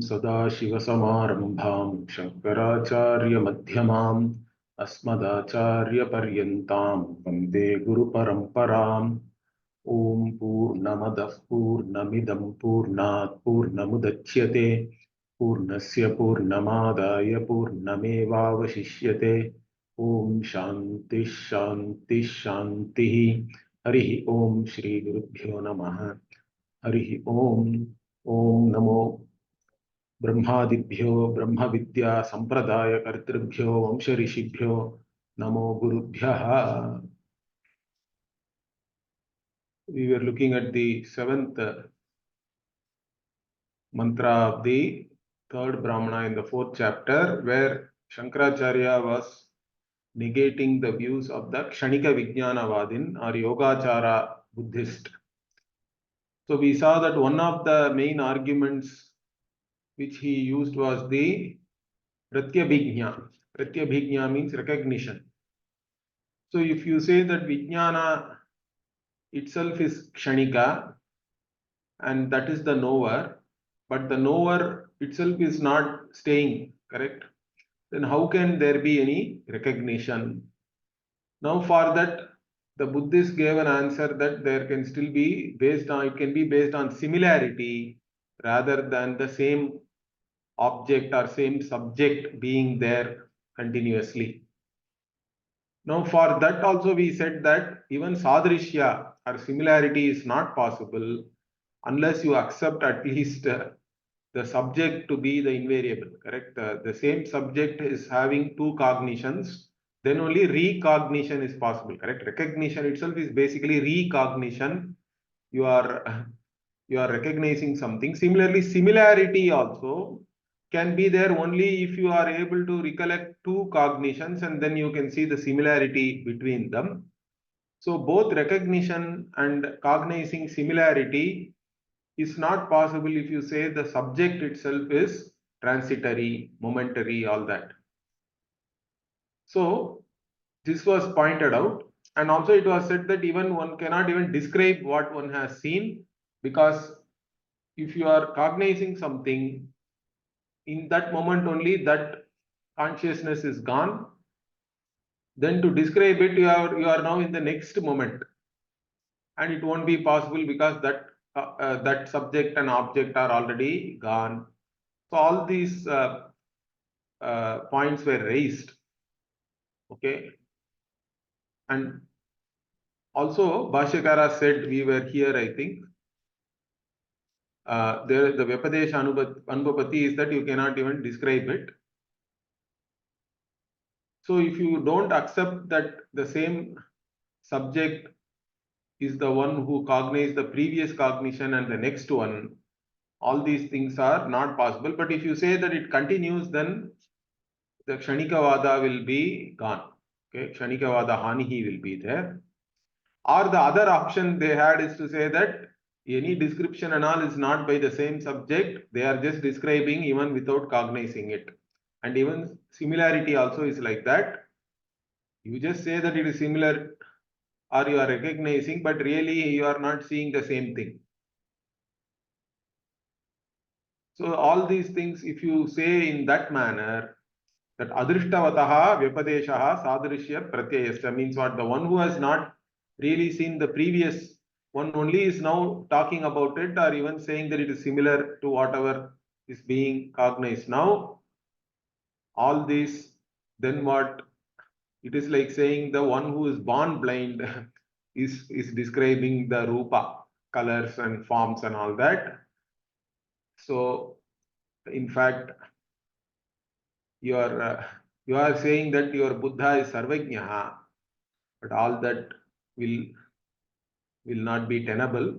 सदाशिवसमारम्भां शङ्कराचार्यमध्यमाम् अस्मदाचार्यपर्यन्तां वन्दे गुरुपरम्पराम्। ॐ पूर्णमदः पूर्णमिदं पूर्णात् पूर्णमुदच्यते पूर्णस्य पूर्णमादाय पूर्णमेवावशिष्यते। ॐ शान्तिः शान्तिः शान्तिः। हरिः ॐ श्रीगुरुभ्यो नमः। हरिः ॐ। ॐ नमो ब्रह्मादिभ्यो ब्रह्मविद्या संप्रदाय कर्तृभ्यो वंशऋषिभ्यो नमो गुरुभ्यः। We were looking at the seventh mantra of the third Brahmana in the fourth chapter, where Shankaracharya was negating the views of the Kshanika Vijnanavadin or Yogachara Buddhist. So we saw that one of the main arguments which he used was the Pratyabhijna. Pratyabhijna means recognition. So if you say that Vijnana itself is Kshanika and that is the knower, but the knower itself is not staying, correct? Then how can there be any recognition? Now for that, the Buddhists gave an answer that there can still be based on, it can be based on similarity rather than the same object or same subject being there continuously. Now for that also we said that even sadrishya or similarity is not possible unless you accept at least the subject to be the invariable, correct? The same subject is having two cognitions, then only recognition is possible, correct? Recognition itself is basically recognition. You are recognizing something. Similarly, similarity also can be there only if you are able to recollect two cognitions and then you can see the similarity between them. So both recognition and cognizing similarity is not possible if you say the subject itself is transitory, momentary, all that. So this was pointed out, and also it was said that even one cannot even describe what one has seen, because if you are cognizing something, in that moment only that consciousness is gone. Then to describe it, you are now in the next moment, and it won't be possible because that subject and object are already gone. So all these points were raised. Okay, and also Bhashyakara said, we were here, I think. There the Vyapadesha Anubhapati is that you cannot even describe it. So if you don't accept that the same subject is the one who cognizes the previous cognition and the next one, all these things are not possible. But if you say that it continues, then the Kshanikavada will be gone. Okay, Kshanikavada Hanihi will be there. Or the other option they had is to say that any description and all is not by the same subject, they are just describing even without cognizing it. And even similarity also is like that. You just say that it is similar or you are recognizing, but really you are not seeing the same thing. So all these things, if you say in that manner, that adrishtavataha vyapadeshaha sadrishya pratyayasya means what? The one who has not really seen the previous one only is now talking about it, or even saying that it is similar to whatever is being cognized now. All this, then what? It is like saying the one who is born blind is describing the rupa, colors and forms and all that. So in fact, you are saying that your Buddha is sarvajnaha, but all that will not be tenable,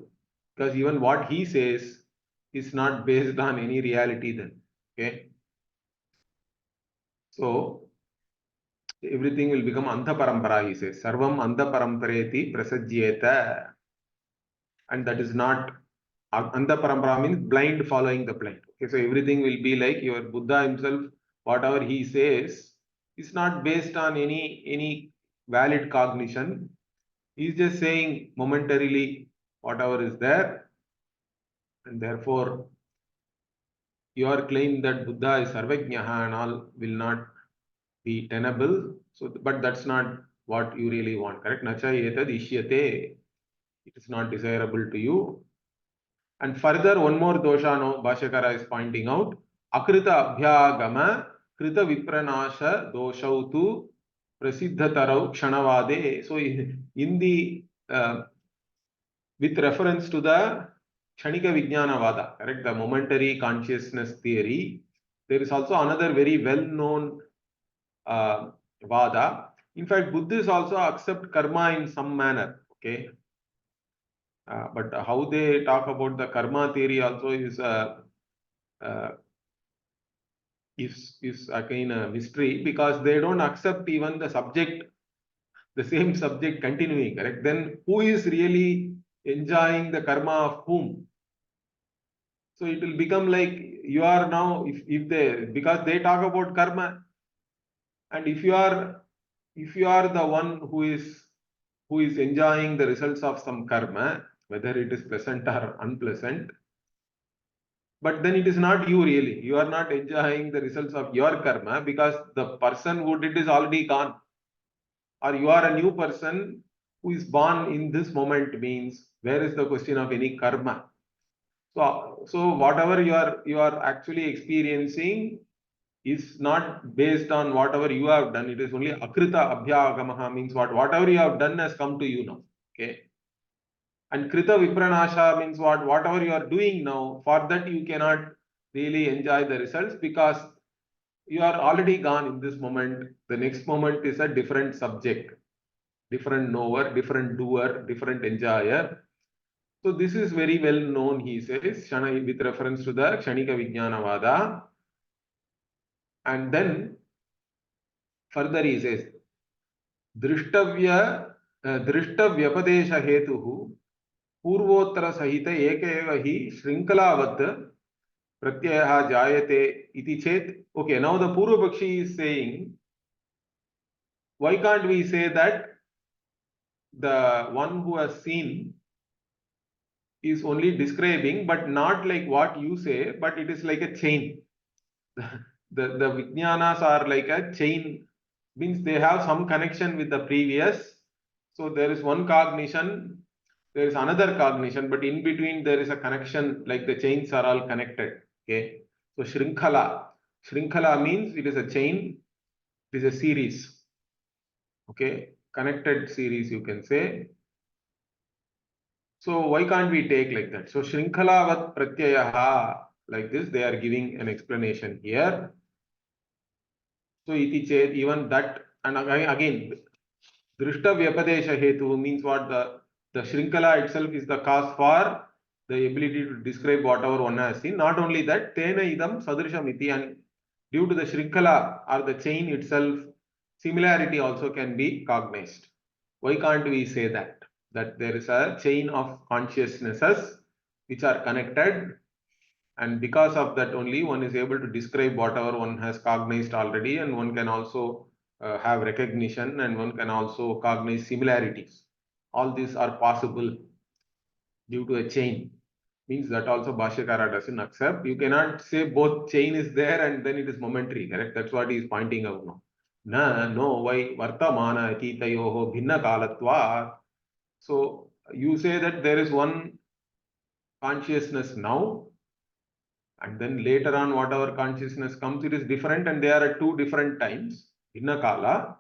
because even what he says is not based on any reality then. Okay, so everything will become antha parampara, he says. Sarvam antha parampareti prasajyeta, and that is not antha parampara, means blind following the blind. Okay, so everything will be like your Buddha himself, whatever he says is not based on any valid cognition. He's just saying momentarily whatever is there, and therefore your claim that Buddha is Sarvajnaha and all will not be tenable. So, but that's not what you really want, correct? Nacha etad ishyate. It is not desirable to you. And further, one more dosha now Bhashyakara is pointing out. Akrita abhyagama krita vipranasha doshautu prasiddhatarau kshanavade. So in the with reference to the Kshanika Vijnanavada, correct, the momentary consciousness theory, there is also another very well-known Vada. In fact, Buddhists also accept karma in some manner, okay? But how they talk about the karma theory also is again a mystery, because they don't accept even the subject, the same subject continuing, correct? Then who is really enjoying the karma of whom? So it will become like you are now, if they, because they talk about karma, and if you are the one who is enjoying the results of some karma, whether it is pleasant or unpleasant, but then it is not you really. You are not enjoying the results of your karma, because the person who did is already gone. Or you are a new person who is born in this moment, means where is the question of any karma? So whatever you are actually experiencing is not based on whatever you have done. It is only akrita abhyagamaha, means whatever you have done has come to you now. Okay. And krita vipranasha means whatever you are doing now, for that you cannot really enjoy the results, because you are already gone in this moment. The next moment is a different subject, different knower, different doer, different enjoyer. So this is very well known, he says, with reference to the Kshanika Vijnanavada. And then further he says, दृष्टव्यपदेश हेतुः पूर्वोत्तर सहित एक एव हि श्रृंखलावत् प्रत्ययः जायते इति चेत्. Okay, now the Purvapakshi is saying, why can't we say that the one who has seen is only describing, but not like what you say, but it is like a chain. The Vijnanas are like a chain, means they have some connection with the previous. So there is one cognition, there is another cognition, but in between there is a connection, like the chains are all connected. Okay. So Shrinkhala means it is a chain, it is a series. Okay. Connected series, you can say. So why can't we take like that? So Shrinkhalavat Pratyayaha, like this, they are giving an explanation here. So iti chet, even that, and again, Drishta Vyapadesha Hetu means what? The Shrinkala itself is the cause for the ability to describe whatever one has seen. Not only that, Tena idam sadrisham iti, and due to the Shrinkala or the chain itself, similarity also can be cognized. Why can't we say that? That there is a chain of consciousnesses which are connected, and because of that only one is able to describe whatever one has cognized already, and one can also have recognition, and one can also cognize similarities. All these are possible due to a chain. Means that also Bhashyakara doesn't accept. You cannot say both chain is there and then it is momentary, correct? That's what he is pointing out now. No, why vartamana atitayoho bhinna kalatva. So you say that there is one consciousness now, and then later on whatever consciousness comes, it is different, and they are at two different times, bhinna kala.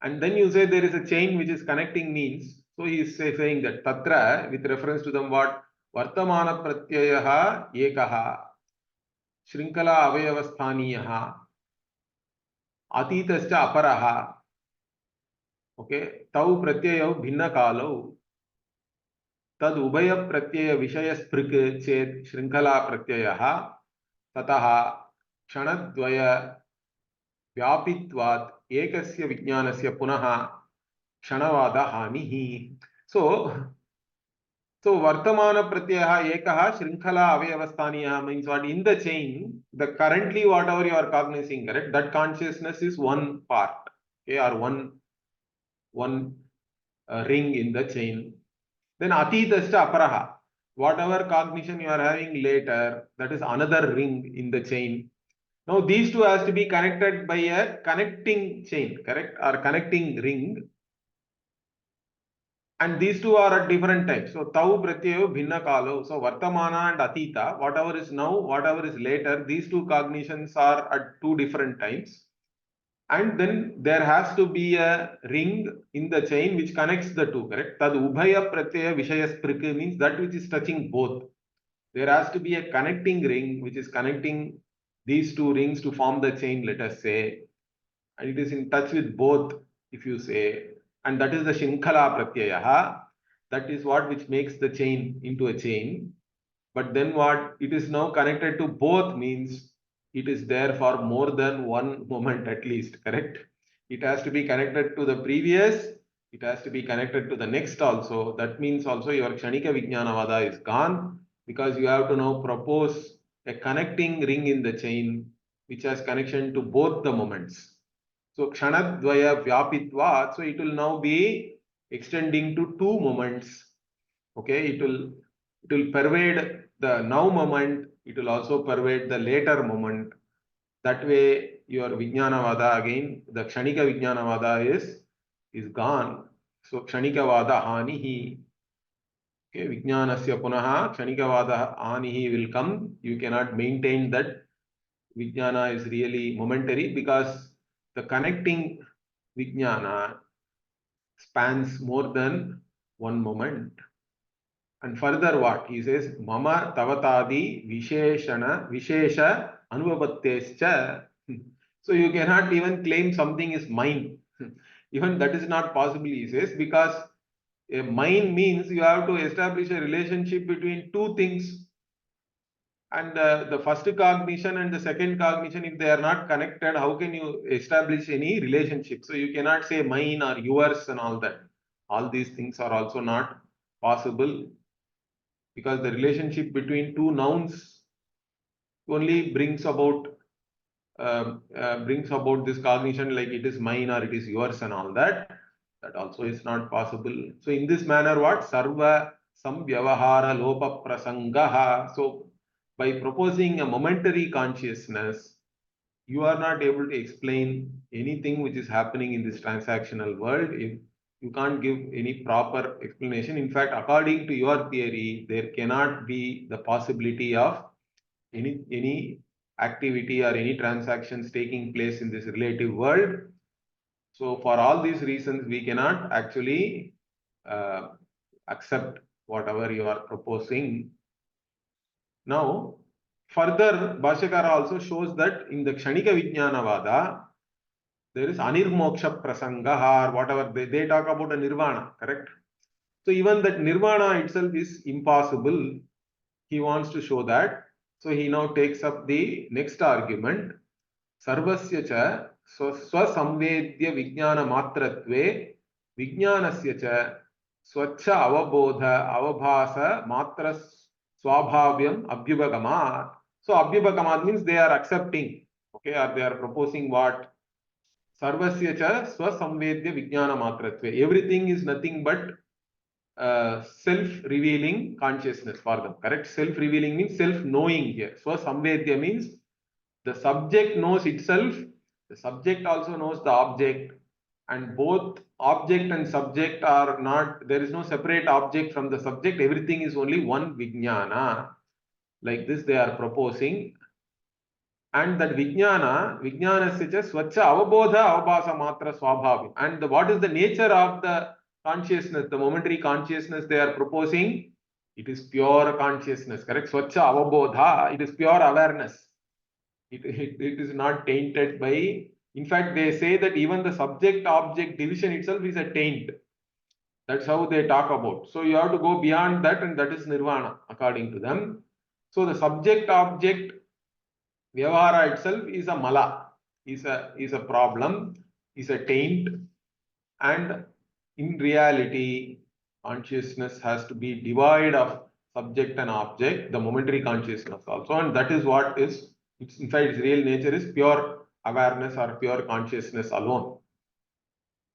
And then you say there is a chain which is connecting, means, so he is saying that tatra, with reference to them, what? Vartamana pratyayaha ekaha, shrinkala avayavasthaniyaha, atitascha aparaha. Okay, tau pratyayau bhinna kalau, tad ubaya pratyaya vishaya sprik chet shrinkala pratyayaha, tataha kshanadvaya vyapitvat ekasya vijnanasya punaha kshanavada hanihi. So vartamana pratyaha ekaha shrinkhala avayavasthaniya means what? In the chain, the currently whatever you are cognizing, correct? That consciousness is one part, okay, or one ring in the chain. Then atitascha aparaha. whatever cognition you are having later, that is another ring in the chain. Now these two has to be connected by a connecting chain, correct? Or connecting ring. And these two are at different times. So tau pratyayo bhinna kalo. So vartamana and atita, whatever is now, whatever is later, these two cognitions are at two different times. And then there has to be a ring in the chain which connects the two, correct? Tad ubhaya pratyaya vishayasprika means that which is touching both. There has to be a connecting ring which is connecting these two rings to form the chain, let us say. And it is in touch with both, if you say. And that is the shinkhala pratyayaha. That is what which makes the chain into a chain. But then what? It is now connected to both means it is there for more than one moment at least, correct? It has to be connected to the previous, it has to be connected to the next also. That means also your Kshanika Vijnanavada is gone because you have to now propose a connecting ring in the chain which has connection to both the moments. So Kshanadvaya Vyapitva, so it will now be extending to two moments. Okay, it will pervade the now moment, it will also pervade the later moment. That way, your Vijnanavada again, the Kshanika Vijnanavada is gone. So Kshanikavada Hanihi. Okay, Vijnanasya Punaha Kshanikavada Hanihi will come. You cannot maintain that Vijnana is really momentary because the connecting Vijnana spans more than one moment. And further what? He says, Mama Tavatadi Vishesha Anuvapattescha. So you cannot even claim something is mine. Even that is not possible, he says, because a mine means you have to establish a relationship between two things. And the first cognition and the second cognition, if they are not connected, how can you establish any relationship? So you cannot say mine or yours and all that. All these things are also not possible because the relationship between two nouns only brings about this cognition like it is mine or it is yours and all that. That also is not possible. So in this manner, what? Sarva samvyavahara lopa prasangaha. So by proposing a momentary consciousness, you are not able to explain anything which is happening in this transactional world. If you can't give any proper explanation. In fact, according to your theory, there cannot be the possibility of any activity or any transactions taking place in this relative world. So for all these reasons, we cannot actually accept whatever you are proposing. Now, further, Bhashyakara also shows that in the Kshanika Vijnanavada, there is Anirmoksha Prasanga or whatever, they talk about a Nirvana, correct? So even that Nirvana itself is impossible. He wants to show that. So he now takes up the next argument. Sarvasya cha swasamvedya vijnana matratve vijnanasya cha swachha avabodha avabhasa matra swabhavyam abhyubhagamat. So abhyubhagamat means they are accepting, okay, or they are proposing what? Sarvasya cha swasamvedya vijnana matratve. Everything is nothing but self-revealing consciousness for them, correct? Self-revealing means self-knowing here. Swasamvedya means the subject knows itself, the subject also knows the object, and both object and subject are not, there is no separate object from the subject, everything is only one vijnana. Like this they are proposing. And that vijnanasya cha swachha avabodha avabhasa matra swabhavim. And what is the nature of the consciousness, the momentary consciousness they are proposing? It is pure consciousness, correct? Swachha avabodha, it is pure awareness. It is not tainted by, in fact, they say that even the subject-object division itself is a taint. That's how they talk about. So you have to go beyond that, and that is nirvana, according to them. So the subject-object vyavahara itself is a mala, is a problem, is a taint, and in reality, consciousness has to be devoid of subject and object, the momentary consciousness also, and that is what is, in fact, its real nature is pure awareness or pure consciousness alone.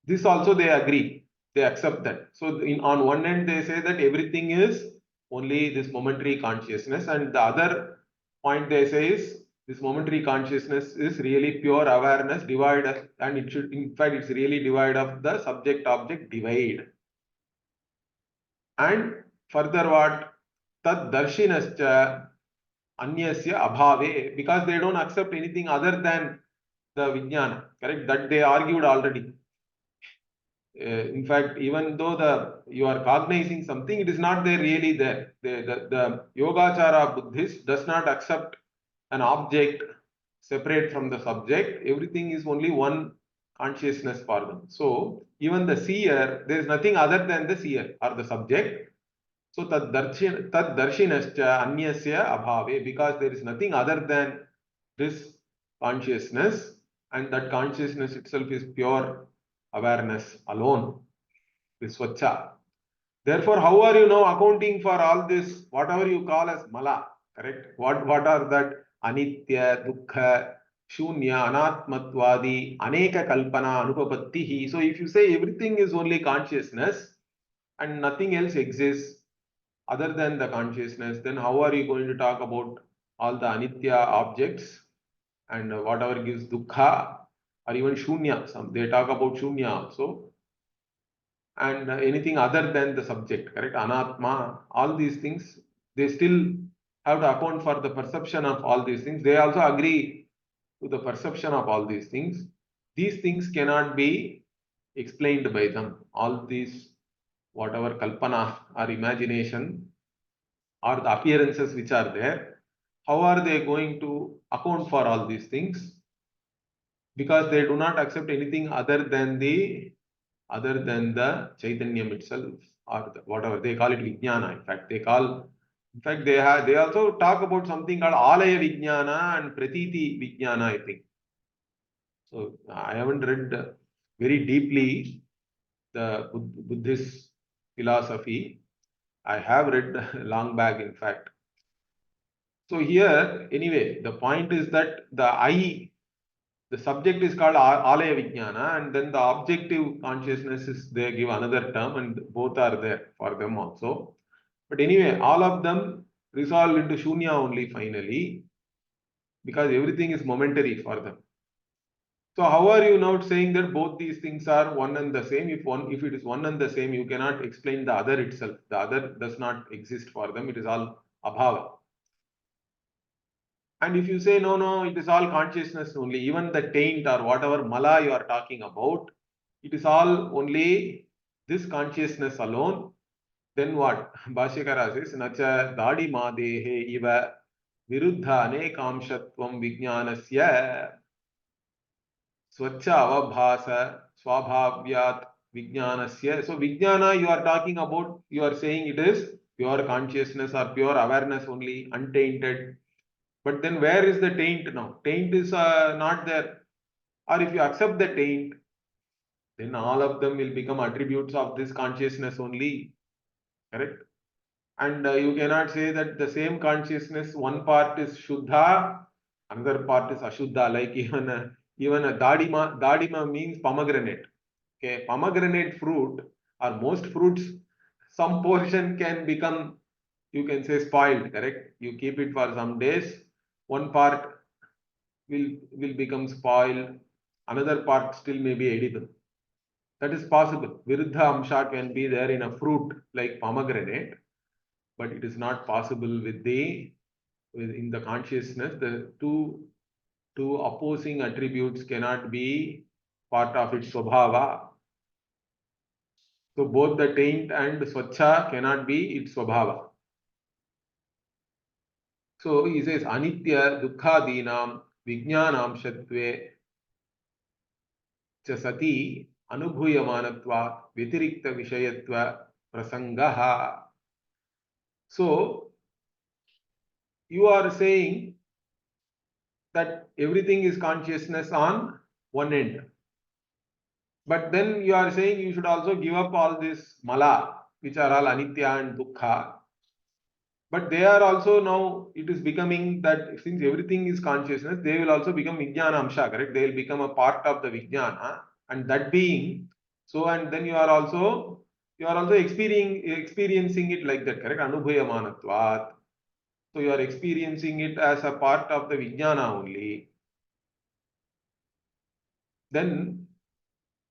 This also they agree, they accept that. So on one end, they say that everything is only this momentary consciousness, and the other point they say is this momentary consciousness is really pure awareness devoid, and it should, in fact, it's really devoid of the subject-object divide. And further what? Tad darshinascha anyasya abhave, because they don't accept anything other than the vijnana, correct? That they argued already. In fact, even though you are cognizing something, it is not there really there. The Yogachara Buddhist does not accept an object separate from the subject. Everything is only one consciousness for them. So even the seer, there is nothing other than the seer or the subject. So tad darshinascha anyasya abhave, because there is nothing other than this consciousness, and that consciousness itself is pure awareness alone, this swacha. Therefore, how are you now accounting for all this, whatever you call as mala, correct? What are that anitya, dukkha, shunya, anatmatvadi, aneka kalpana, anupapattihi? So if you say everything is only consciousness and nothing else exists other than the consciousness, then how are you going to talk about all the anitya objects and whatever gives dukkha, or even shunya? They talk about shunya also, and anything other than the subject, correct? Anatma, all these things, they still have to account for the perception of all these things. They also agree to the perception of all these things. These things cannot be explained by them. All these, whatever kalpana or imagination or the appearances which are there, how are they going to account for all these things? Because they do not accept anything other than the Chaitanyam itself, or whatever they call it, Vijnana. In fact, they also talk about something called Alaya Vijnana and Pratiti Vijnana, I think. So I haven't read very deeply the Buddhist philosophy. I have read long back, in fact. So here, anyway, the point is that the subject is called Alaya Vijnana, and then the objective consciousness is, they give another term, and both are there for them also. But anyway, all of them resolve into Shunya only finally, because everything is momentary for them. So how are you now saying that both these things are one and the same? If it is one and the same, you cannot explain the other itself. The other does not exist for them. It is all abhava. And if you say, no, it is all consciousness only, even the taint or whatever mala you are talking about, it is all only this consciousness alone, then what? Bhashyakara says, Nacha dadi madehe iva viruddha anekamshatvam vijnanasya swacha avabhasa swabhavyat vijnanasya. So vijnana you are talking about, you are saying it is pure consciousness or pure awareness only, untainted. But then where is the taint now? Taint is not there. Or if you accept the taint, then all of them will become attributes of this consciousness only. Correct? And you cannot say that the same consciousness, one part is Shuddha, another part is Ashuddha. Like even a Dadima. Dadima means pomegranate. Okay, pomegranate fruit, or most fruits, some portion can become, you can say, spoiled. Correct? You keep it for some days, one part will become spoiled, another part still may be edible. That is possible. Viruddha amsha can be there in a fruit like pomegranate, but it is not possible in the consciousness. The two opposing attributes cannot be part of its swabhava. So both the taint and swacha cannot be its swabhava. So he says anitya dukkha vijnanam shatve sati anubhuyamanatva vyatirikta vishayatva prasangaha. So you are saying that everything is consciousness on one end, but then you are saying you should also give up all this mala, which are all anitya and dukkha. But they are also, now it is becoming that since everything is consciousness, they will also become vijnana amsha, correct? They will become a part of the vijnana, and that being so, and then you are also you are also experiencing it like that, correct? Anubhayamanatvat. So you are experiencing it as a part of the Vijnana only. Then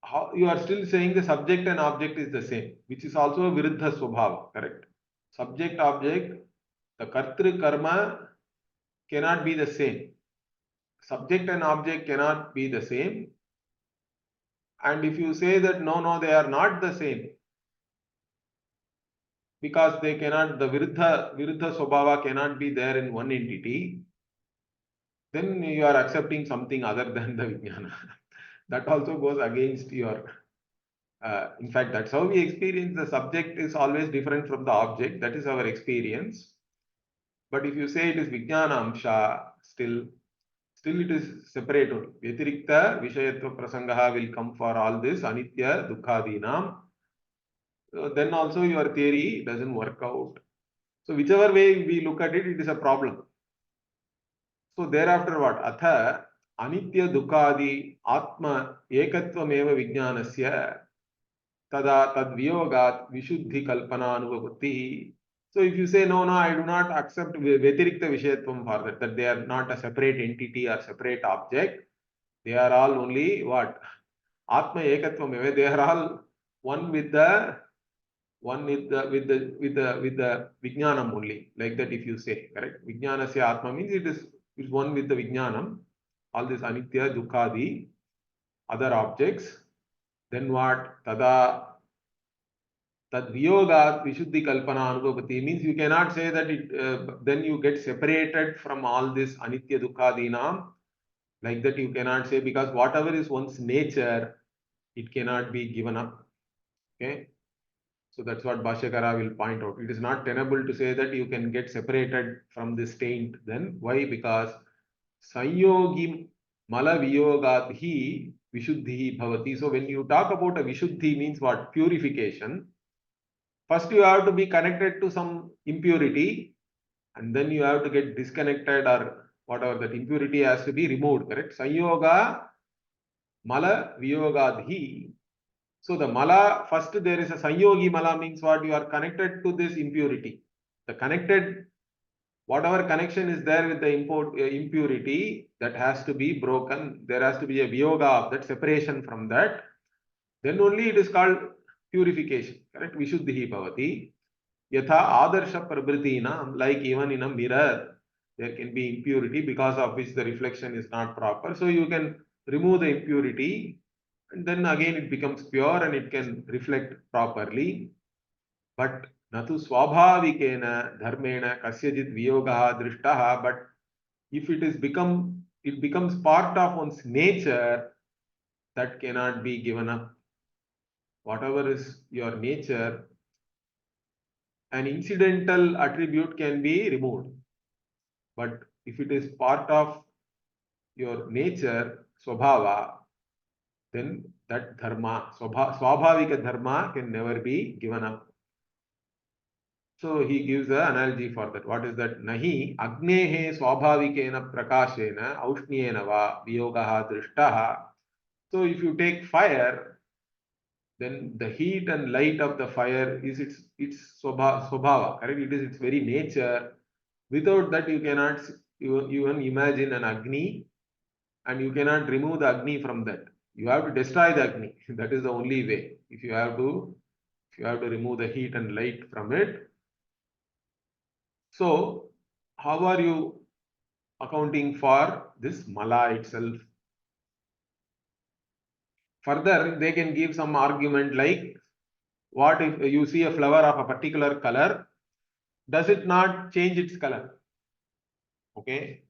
how you are still saying the subject and object is the same, which is also a Viruddha Swabhava, correct? Subject, object, the Kartri Karma cannot be the same. Subject and object cannot be the same. And if you say that no, they are not the same, because they cannot, the Viruddha Swabhava cannot be there in one entity, then you are accepting something other than the Vijnana. That also goes against your, in fact, that's how we experience the subject is always different from the object. That is our experience. But if you say it is Vijnana Amsha, still it is separate only. Vyatirikta Vishayatva Prasangaha will come for all this, Anitya, Dukkadinam. Then also your theory doesn't work out. So whichever way we look at it, it is a problem. So thereafter what? Atha Anitya Dukkadi Atma Ekatvameva Vijnanasya Tada Tad Viyogat Vishuddhi Kalpana Anubhavati. So if you say no, I do not accept Vyatirikta Vishayatvam for that they are not a separate entity or separate object. They are all only what? Atma Ekatvameva. They are all one with the Vijnanam only. Like that if you say, correct? Vijnanasya Atma means it is one with the Vijnanam. All this Anitya, Dukkadi, other objects. Then what? Tada Tad Viyogat Vishuddhi Kalpana Anubhavati means you cannot say that then you get separated from all this Anitya Dukkadinam. Like that you cannot say, because whatever is one's nature, it cannot be given up. Okay. So that's what Bhashyakara will point out. It is not tenable to say that you can get separated from this taint. Then why? Because Sanyogi Mala Viyogadhi Vishuddhi Bhavati. So when you talk about a Vishuddhi means what? Purification. First you have to be connected to some impurity, and then you have to get disconnected, or whatever that impurity has to be removed, correct? Sanyoga Mala Viyogadhi. So the Mala, first there is a Sanyogi Mala means what? You are connected to this impurity. The connected, whatever connection is there with the impurity, that has to be broken. There has to be a Viyoga of that, separation from that. Then only it is called purification, correct? Vishuddhi Bhavati. Yatha Adarsha Prabhritina, like even in a mirror, there can be impurity because of which the reflection is not proper. So you can remove the impurity, and then again it becomes pure and it can reflect properly. But natu swabhavikena dharmena kasyajit viyogaha drishtaha. But if it becomes part of one's nature, that cannot be given up. Whatever is your nature, an incidental attribute can be removed. But if it is part of your nature, swabhava, then that dharma, swabhavika dharma can never be given up. So he gives an analogy for that. What is that? Nahi agnehe swabhavikena prakashena aushnyena va viyogaha drishtaha. So if you take fire, then the heat and light of the fire is its swabhava, correct? It is its very nature. Without that, you cannot even imagine an Agni, and you cannot remove the Agni from that. You have to destroy the Agni. That is the only way. If you have to remove the heat and light from it. So, how are you accounting for this Mala itself? Further, they can give some argument like, what if you see a flower of a particular color? Does it not change its color? Okay.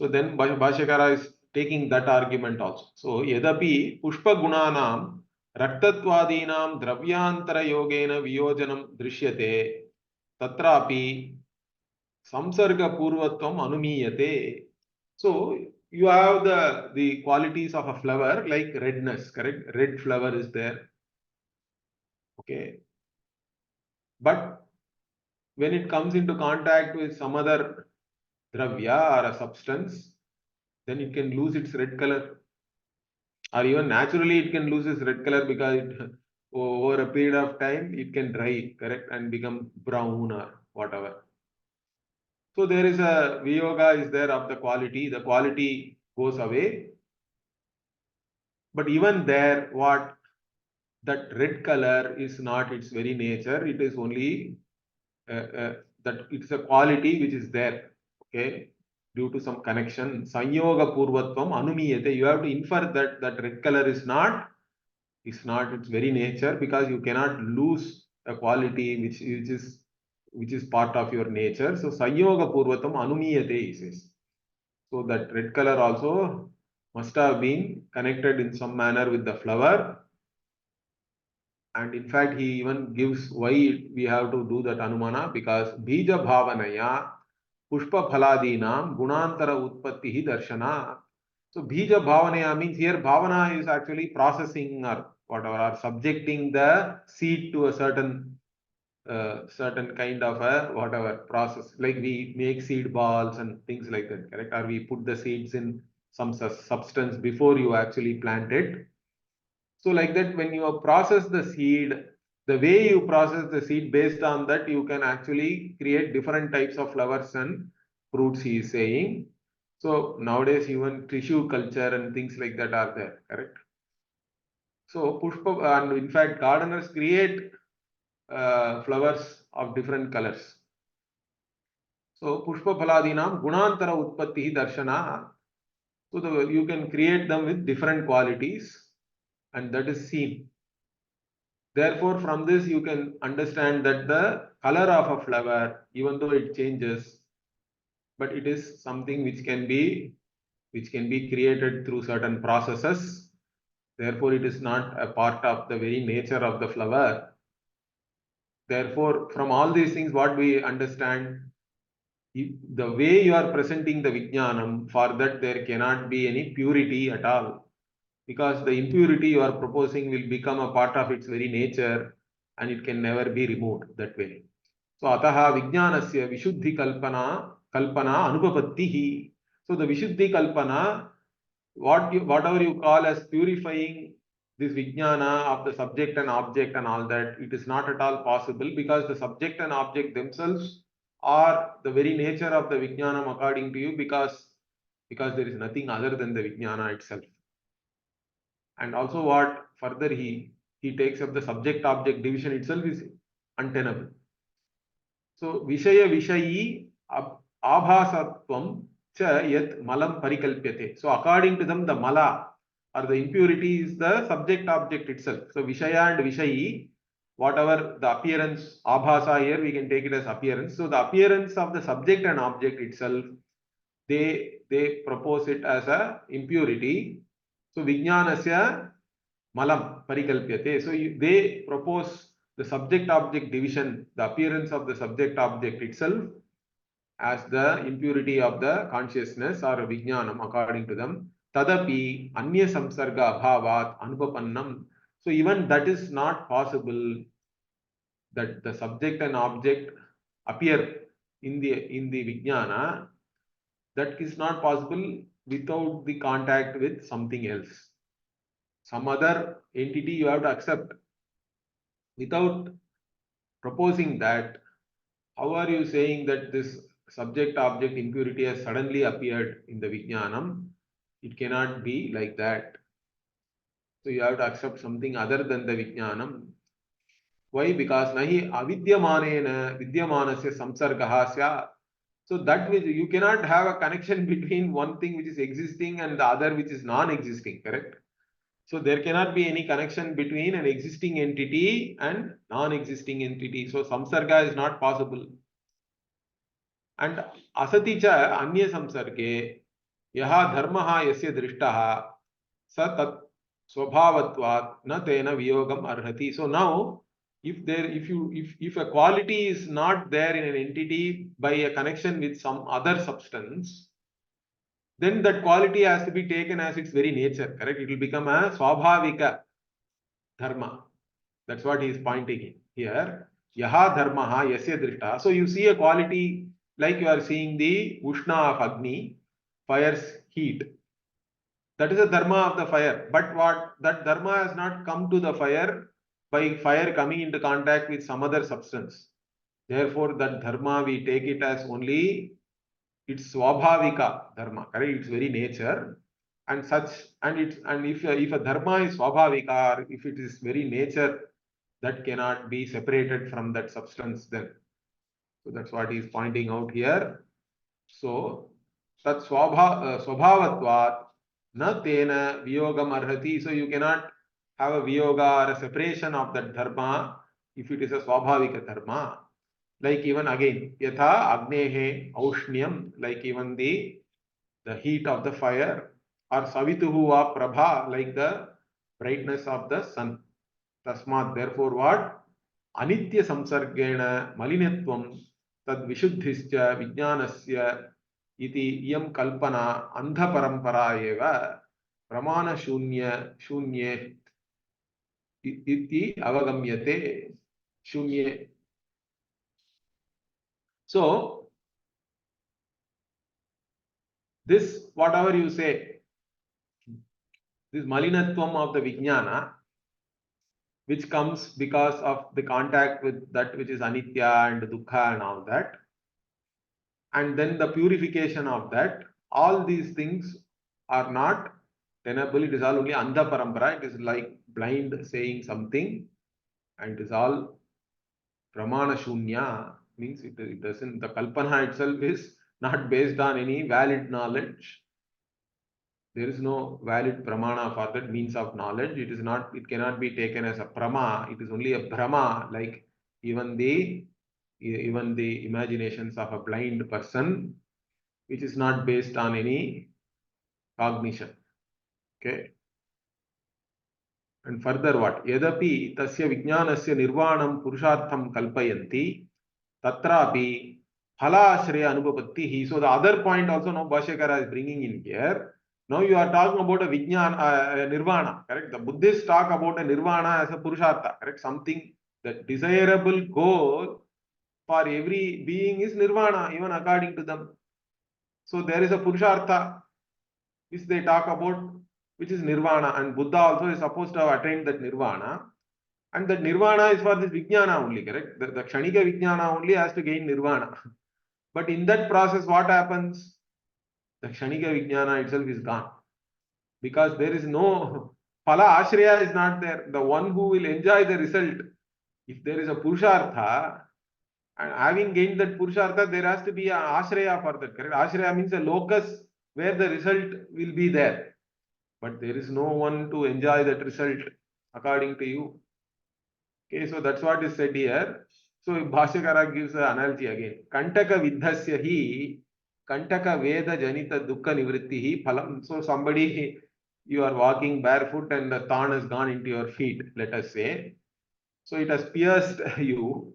So then Bhashyakara is taking that argument also. So yadapi pushpa gunanam raktatvadinam dravyantara yogena viyojanam drishyate tatrapi samsarga purvatvam anumiyate. So you have the qualities of a flower like redness, correct? Red flower is there. Okay. But when it comes into contact with some other dravya or a substance, then it can lose its red color. Or even naturally it can lose its red color because over a period of time, it can dry, correct, and become brown or whatever. So there is a viyoga is there of the quality goes away. But even there, what that red color is not its very nature, it is only that it's a quality which is there, okay, due to some connection. Sanyoga purvatvam anumiyate, you have to infer that that red color is not its very nature, because you cannot lose a quality which is part of your nature. So sanyoga purvatam anumiyate, he says. So that red color also must have been connected in some manner with the flower. And in fact, he even gives why we have to do that anumana, because bija bhavanaya pushpa phaladinam gunantara utpatti darshana. So bija bhavanaya means here bhavana is actually processing or whatever, or subjecting the seed to a certain kind of a whatever process, like we make seed balls and things like that, correct? Or we put the seeds in some substance before you actually plant it. So like that, when you process the seed, the way you process the seed, based on that, you can actually create different types of flowers and fruits, he is saying. So nowadays, even tissue culture and things like that are there, correct? So pushpa, and in fact, gardeners create flowers of different colors. So pushpa phaladinam gunantara utpatti darshana. So you can create them with different qualities, and that is seen. Therefore, from this you can understand that the color of a flower, even though it changes, but it is something which can be created through certain processes. Therefore, it is not a part of the very nature of the flower. Therefore, from all these things, what we understand, the way you are presenting the Vijnanam, for that there cannot be any purity at all, because the impurity you are proposing will become a part of its very nature and it can never be removed that way. So ataha vijnanasya vishuddhi kalpana anupapattihi. So the vishuddhi kalpana, whatever you call as purifying this vijnana of the subject and object and all that, it is not at all possible, because the subject and object themselves are the very nature of the vijnanam according to you, because there is nothing other than the vijnana itself. And also what further he takes up, the subject object division itself is untenable. So Vishaya Vishayi Abhasatvam cha yat malam parikalpyate. So according to them, the mala or the impurity is the subject object itself. So Vishaya and Vishayi, whatever the appearance, abhasa, here we can take it as appearance. So the appearance of the subject and object itself, they propose it as a impurity. So Vijnanasya malam parikalpyate. So they propose the subject object division, the appearance of the subject object itself, as the impurity of the consciousness or vijnanam according to them. Tadapi anya samsarga abhavat anupapannam. So even that is not possible, that the subject and object appear in the vijnana. That is not possible without the contact with something else. Some other entity you have to accept. Without proposing that, how are you saying that this subject object impurity has suddenly appeared in the Vijnanam? It cannot be like that. So you have to accept something other than the Vijnanam. Why? Because nahi avidyamanena vidyamanasya samsargaha sya. So that means you cannot have a connection between one thing which is existing and the other which is non-existing, correct? So there cannot be any connection between an existing entity and non-existing entity. So samsarga is not possible. And asati cha anya samsarge yaha dharmaha yasya drishtaha sa tat swabhavatvat na tena viyogam arhati. So now, if a quality is not there in an entity by a connection with some other substance, then that quality has to be taken as its very nature, correct? It will become a swabhavika dharma. That's what he is pointing in here. Yaha dharmaha yasya drishta. So you see a quality like you are seeing the Ushna of Agni, fire's heat. That is a dharma of the fire. But what that dharma has not come to the fire by fire coming into contact with some other substance. Therefore, that dharma we take it as only its swabhavika dharma, correct? Its very nature, and such, and if a dharma is swabhavika, or if it is very nature, that cannot be separated from that substance then. So that's what he is pointing out here. So that swabhavatvat na tena viyogam arhati. So you cannot have a viyoga or a separation of that dharma if it is a swabhavika dharma. Like even again, yatha agnehe aushnyam, like even the heat of the fire, or savituhu va prabha, like the brightness of the sun. Tasmat, therefore what? Anitya samsargena malinatvam tad vishuddhischa vijnanasya iti iyam kalpana andha parampara eva pramana shunye iti avagamyate shunye. So this, whatever you say, this malinatvam of the vijnana, which comes because of the contact with that which is anitya and dukkha and all that, and then the purification of that, all these things are not tenable. It is all only andha parampara. It is like blind saying something, and it is all pramana shunya, means it doesn't, the kalpana itself is not based on any valid knowledge. There is no valid pramana for that means of knowledge. It is not, it cannot be taken as a prama. It is only a brahma, like even the imaginations of a blind person, which is not based on any cognition. Okay. And further what? Yadapi tasya vijnanasya nirvanam purushartham kalpayanti tatrapi phalashraya anubhapattihi. So the other point also now Bhashyakara is bringing in here. Now you are talking about a vijnana, nirvana, correct? The Buddhists talk about a nirvana as a purushartha, correct? Something, that desirable goal for every being is nirvana, even according to them. So there is a purushartha which they talk about, which is nirvana, and Buddha also is supposed to have attained that nirvana, and that nirvana is for this vijnana only, correct? The kshanika vijnana only has to gain nirvana. But in that process, what happens? The kshanika vijnana itself is gone, because there is no phala ashraya is not there. The one who will enjoy the result, if there is a purushartha, and having gained that purushartha, there has to be an ashraya for that, correct? Ashraya means a locus where the result will be there. But there is no one to enjoy that result according to you. Okay, so that's what is said here. So Bhashyakara gives an analogy again. Kantaka vidhasya hi kantaka veda janita dukkha nivritti hi phalam. So somebody, you are walking barefoot and the thorn has gone into your feet, let us say. So it has pierced you.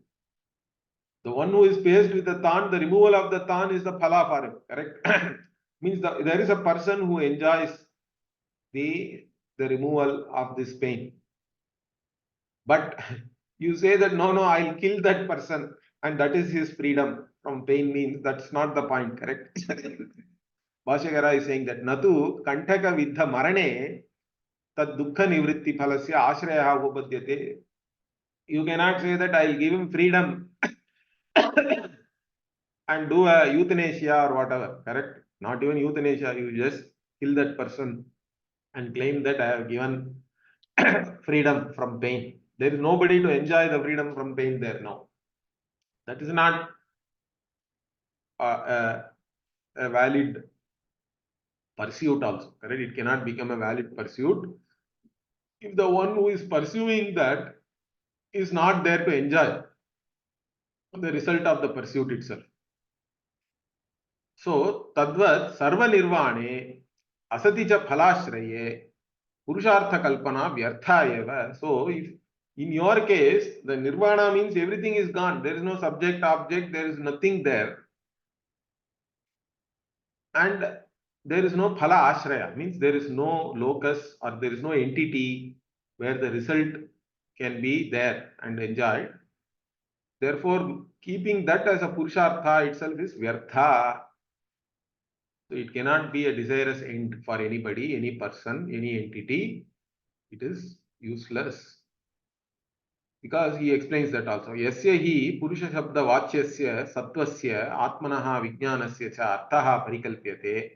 The one who is pierced with the thorn, the removal of the thorn is the phala for him, correct? Means there is a person who enjoys the removal of this pain. But you say that no, I'll kill that person, and that is his freedom from pain, means that's not the point, correct? Bhashyakara is saying that natu kantaka vidha marane tad dukkha nivritti phalasya ashraya upadyate. You cannot say that I'll give him freedom and do a euthanasia or whatever, correct? Not even euthanasia, you just kill that person and claim that I have given freedom from pain. There is nobody to enjoy the freedom from pain there now. That is not a valid pursuit also, correct? It cannot become a valid pursuit if the one who is pursuing that is not there to enjoy the result of the pursuit itself. So, tadvat sarva nirvane asati cha phalashraye purushartha kalpana vyartha eva. So, if in your case, the nirvana means everything is gone. There is no subject, object, there is nothing there. And there is no phala ashraya, means there is no locus or there is no entity where the result can be there and enjoyed. Therefore, keeping that as a purushartha itself is vyartha. So it cannot be a desirous end for anybody, any person, any entity. It is useless. because he explains that also. Yasya hi purusha shabda vachyasya sattvasya atmanaha vijnanasya cha arthaha parikalpyate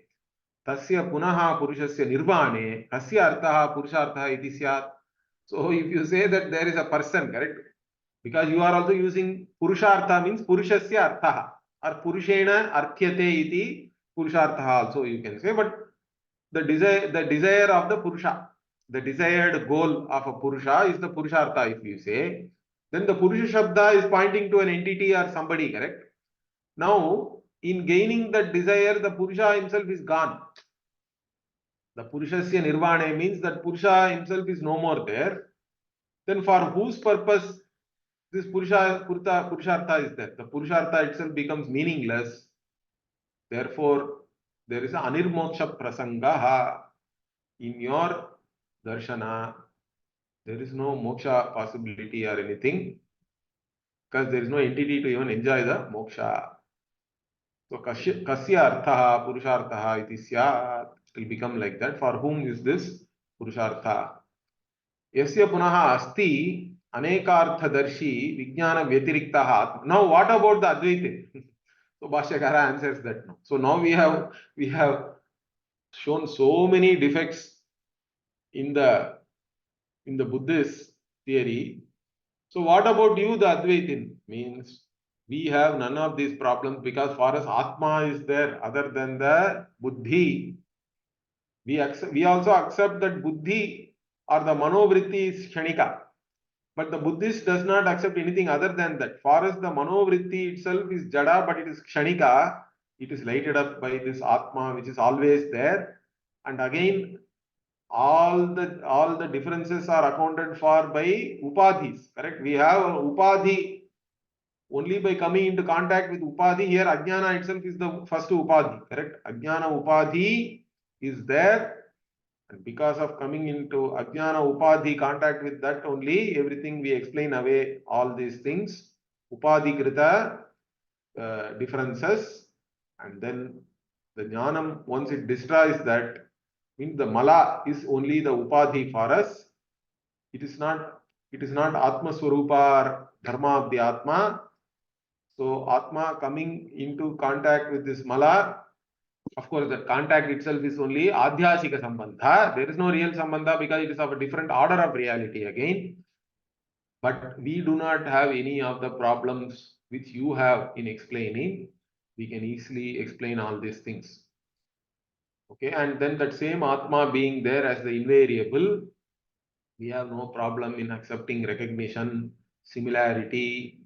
tasya punaha purushasya nirvane tasya arthaha purusharthaha iti syat. So if you say that there is a person, correct? Because you are also using purushartha means purushasya arthaha or purushena arthyate iti purusharthaha also you can say, but the desire of the purusha, the desired goal of a purusha is the purushartha if you say, then the purusha shabda is pointing to an entity or somebody, correct? Now in gaining that desire the purusha himself is gone. The purushasya nirvane means that purusha himself is no more there. Then for whose purpose this purushartha is there? The purushartha itself becomes meaningless. Therefore, there is a anirmoksha prasangaha. In your darshana, there is no moksha possibility or anything, because there is no entity to even enjoy the moksha. So kasya arthaha purusharthaha iti syat. It will become like that. For whom is this purushartha? Yasya punaha asti anekarthadarshi vijnana vyatiriktaha. Now what about the Advaita? So Bhashyakara answers that now. So now we have shown so many defects in the Buddhist theory. So what about you, the Advaitin? Means we have none of these problems, because for us Atma is there other than the Buddhi. We also accept that Buddhi or the Manovritti is Kshanika. But the Buddhist does not accept anything other than that. For us, the Manovritti itself is Jada, but it is Kshanika. It is lighted up by this Atma, which is always there. And again, all the differences are accounted for by Upadhis. Correct? We have Upadhi only by coming into contact with Upadhi. Here, Ajnana itself is the first Upadhi. Correct? Ajnana Upadhi is there. And because of coming into Ajnana Upadhi contact with that only, everything we explain away all these things. Upadhi Krita differences. And then the Jnanam, once it destroys that, means the Mala is only the Upadhi for us. It is not Atma Swarupa or Dharma of the Atma. So Atma coming into contact with this Mala, of course, the contact itself is only Adhyasika Sambandha. There is no real Sambandha because it is of a different order of reality again. But we do not have any of the problems which you have in explaining. We can easily explain all these things. Okay, and then that same Atma being there as the invariable, we have no problem in accepting recognition, similarity,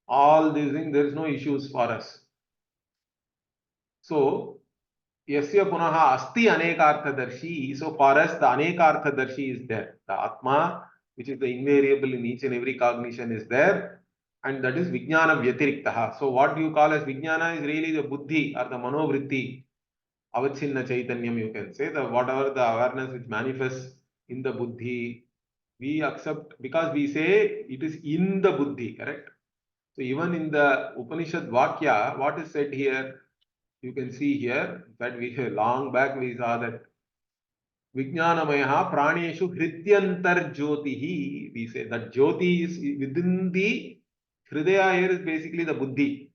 all these things, there is no issues for us. So, Yasya punaha asti anekarthadarshi. So for us, the anekarthadarshi is there. The Atma, which is the invariable in each and every cognition, is there. And that is Vijnana Vyatiriktaha. So what you call as Vijnana is really the Buddhi or the Manovritti, Avachinna Chaitanyam, you can say. The whatever the awareness which manifests in the Buddhi, we accept because we say it is in the Buddhi, correct? So even in the Upanishad Vakya, what is said here? You can see here that we long back we saw that Vijnanamayaha Praneshu Hridyantar Jyotihi. We say that Jyoti is within the Hridaya here is basically the Buddhi.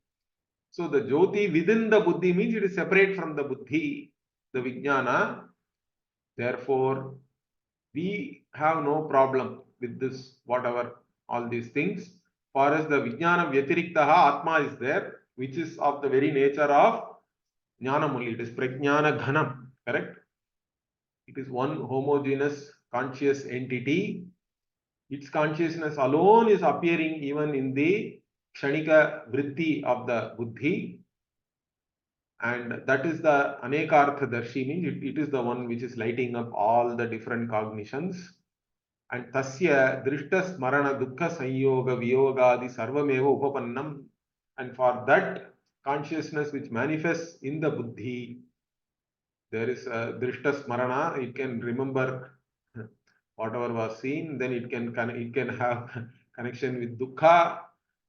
So the Jyoti within the Buddhi means it is separate from the Buddhi, the Vijnana. Therefore, we have no problem with this, whatever, all these things. For us, the Vijnana Vyatiriktaha Atma is there, which is of the very nature of Jnanam only. It is Prajnana Ghanam, correct? It is one homogeneous conscious entity. Its consciousness alone is appearing even in the Kshanika Vritti of the Buddhi. And that is the Anekartha Darshi, means it is the one which is lighting up all the different cognitions. And Tasya Drishta Smarana Dukkha Sanyoga Viyogadi Sarvameva Upapannam. And for that consciousness which manifests in the Buddhi, there is a drishta smarana. It can remember whatever was seen, then it can have connection with dukkha,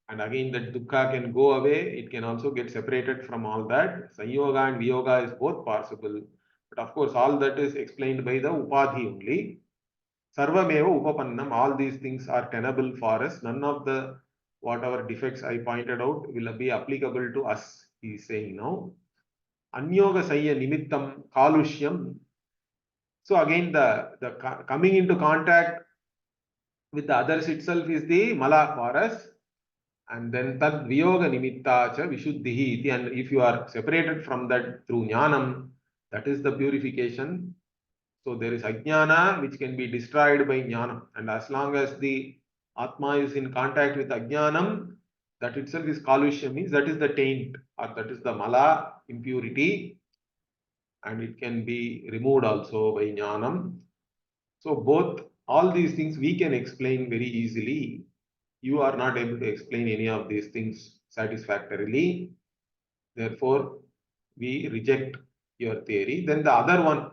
and again that dukkha can go away. It can also get separated from all that. Sanyoga and viyoga is both possible, but of course all that is explained by the upadhi only. Sarvameva upapannam. All these things are tenable for us. None of the whatever defects I pointed out will be applicable to us, he is saying now. Anyoga Sayya Nimittam Kalushyam. So again, the coming into contact with the others itself is the mala for us. And then tad viyoga nimitta cha vishuddhihi iti. And if you are separated from that through jnanam, that is the purification. So there is ajnana which can be destroyed by jnanam. And as long as the atma is in contact with ajnanam, that itself is kalushyam, means that is the taint, or that is the mala, impurity. And it can be removed also by jnanam. So both, all these things we can explain very easily. You are not able to explain any of these things satisfactorily. Therefore, we reject your theory. Then the other one,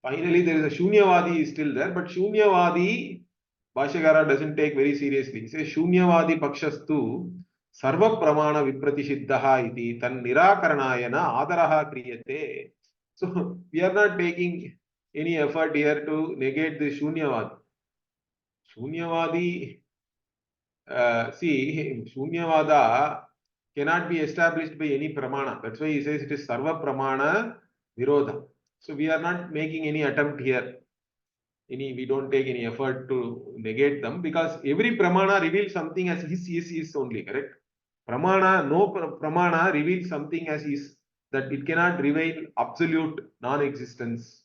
finally, there is a Shunyavadi is still there, but Shunyavadi, Bhashyakara doesn't take very seriously. He says, Shunyavadi Pakshastu Sarva Pramana Vipratisiddhaha iti tan Nirakaranayana Adaraha Kriyate. So, we are not taking any effort here to negate the Shunyavadi. Shunyavadi, see, Shunyavada cannot be established by any pramana. That's why he says it is Sarva Pramana Virodha. So we are not making any attempt here. We don't take any effort to negate them, because every pramana reveals something as is only, correct? Pramana, no pramana reveals something as is, that it cannot reveal absolute non-existence.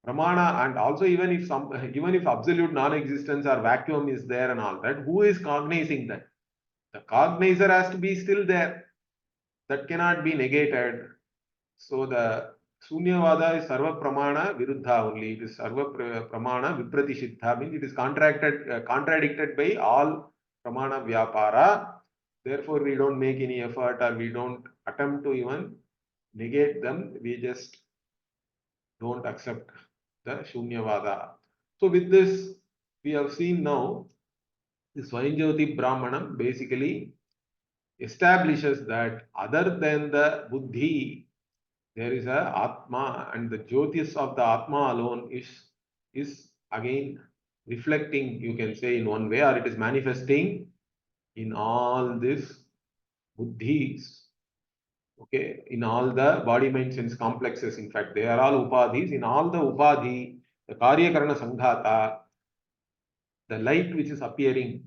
Pramana, and also even if absolute non-existence or vacuum is there and all that, who is cognizing that? The cognizer has to be still there. That cannot be negated. So the Sunyavada is Sarva Pramana Viruddha only. It is Sarva Pramana Vipratisiddha, means it is contradicted by all Pramana Vyapara. Therefore, we don't make any effort, or we don't attempt to even negate them. We just don't accept the Shunyavada. So with this, we have seen now, the Swayamjyoti Brahmanam basically establishes that other than the Buddhi, there is a Atma, and the Jyotis of the Atma alone is again reflecting, you can say, in one way, or it is manifesting in all these Buddhis. Okay, in all the body, mind, sense complexes. In fact, they are all Upadhis. In all the Upadhi, the Karyakarana Sanghata, the light which is appearing,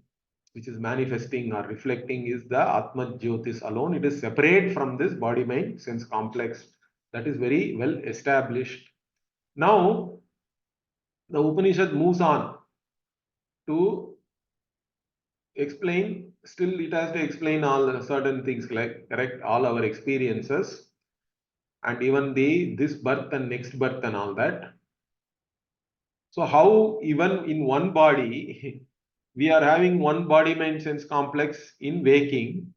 which is manifesting or reflecting, is the Atma Jyotis alone. It is separate from this body, mind, sense complex. That is very well established. Now, the Upanishad moves on to explain, still it has to explain all the certain things, like, correct, all our experiences, and even this birth and next birth and all that. So how even in one body, we are having one body, mind, sense complex in waking,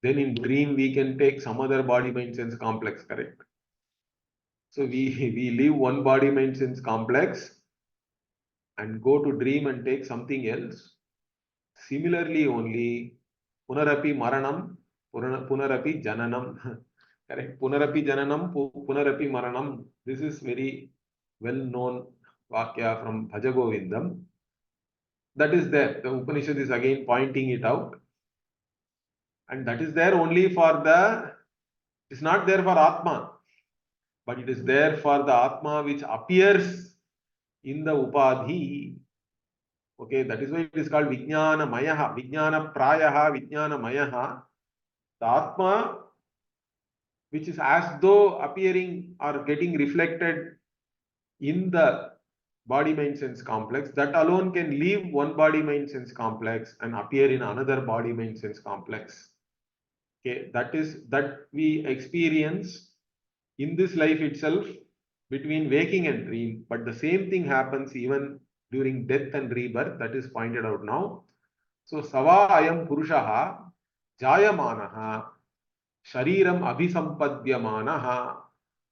then in dream we can take some other body, mind, sense complex, correct? So we leave one body, mind, sense complex and go to dream and take something else. Similarly, only Punarapi Maranam, Punarapi Jananam. Correct. Punarapi Jananam, Punarapi Maranam. This is very well known Vakya from Bhajagovindam. That is there. The Upanishad is again pointing it out. And that is there only for it is not there for Atma, but it is there for the Atma which appears in the Upadhi. Okay, that is why it is called Vijnana Mayaha, Vijnana Prayaha, Vijnana Mayaha. The Atma, which is as though appearing or getting reflected in the body, mind, sense complex, that alone can leave one body, mind, sense complex and appear in another body, mind, sense complex. Okay, that we experience in this life itself between waking and dream, but the same thing happens even during death and rebirth. That is pointed out now. So Sava Ayam Purushaha Jayamanaha Shariram Abhisampadhyamanaha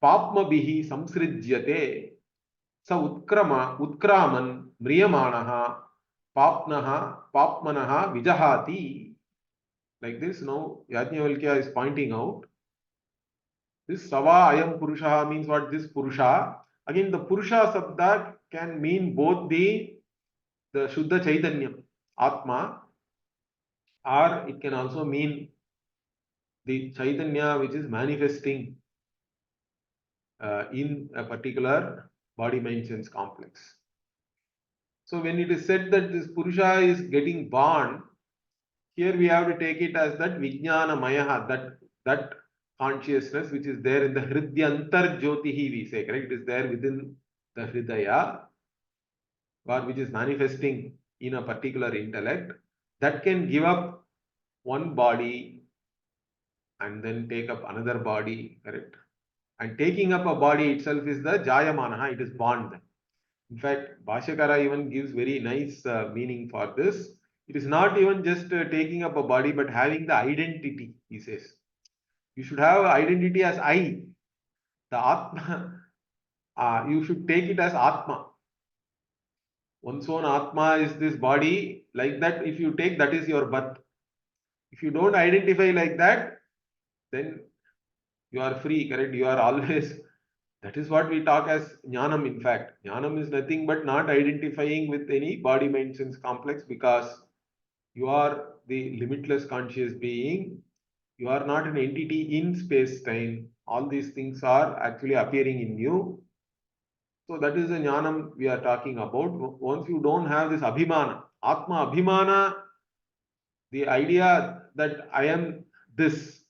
Papmabihi Samsrijyate Sa Utkraman Mriyamanaha Papmanaha Vijahati. Like this, now Yajnavalkya is pointing out this Sava Ayam Purushaha means what? This Purusha. Again, the Purusha Sabda can mean both the the Shuddha Chaitanyam, Atma, or it can also mean the Chaitanya which is manifesting in a particular body mind sense complex. So when it is said that this Purusha is getting born, here we have to take it as that Vijnana Mayaha, that consciousness which is there in the Hridyantar Jyotihi, we say, correct? It is there within the Hridaya, or which is manifesting in a particular intellect, that can give up one body and then take up another body, correct? And taking up a body itself is the Jayamanaha, it is born. In fact, Bhashyakara even gives very nice meaning for this. It is not even just taking up a body, but having the identity, he says. You should have identity as I. The Atma, you should take it as Atma. One's own Atma is this body. Like that, if you take, that is your birth. If you don't identify like that, then you are free, correct? You are always, that is what we talk as Jnanam, in fact. Jnanam is nothing but not identifying with any body, mind, sense complex, because you are the limitless conscious being. You are not an entity in space time. All these things are actually appearing in you. So that is the jnanam we are talking about. Once you don't have this abhimana, atma abhimana, the idea that I am this,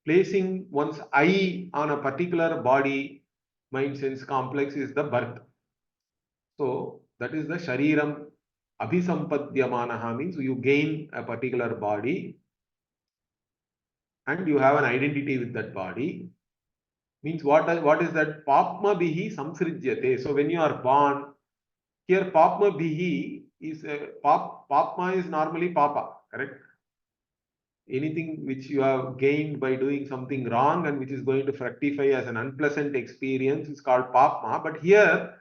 placing one's I on a particular body, mind, sense complex is the birth. So that is the shariram abhisampadhyamanaha, means you gain a particular body and you have an identity with that body. Means what is that? Papma bihi samsrijyate. So when you are born, here papma bihi is papma is normally papa, correct? Anything which you have gained by doing something wrong and which is going to fructify as an unpleasant experience is called papma. But here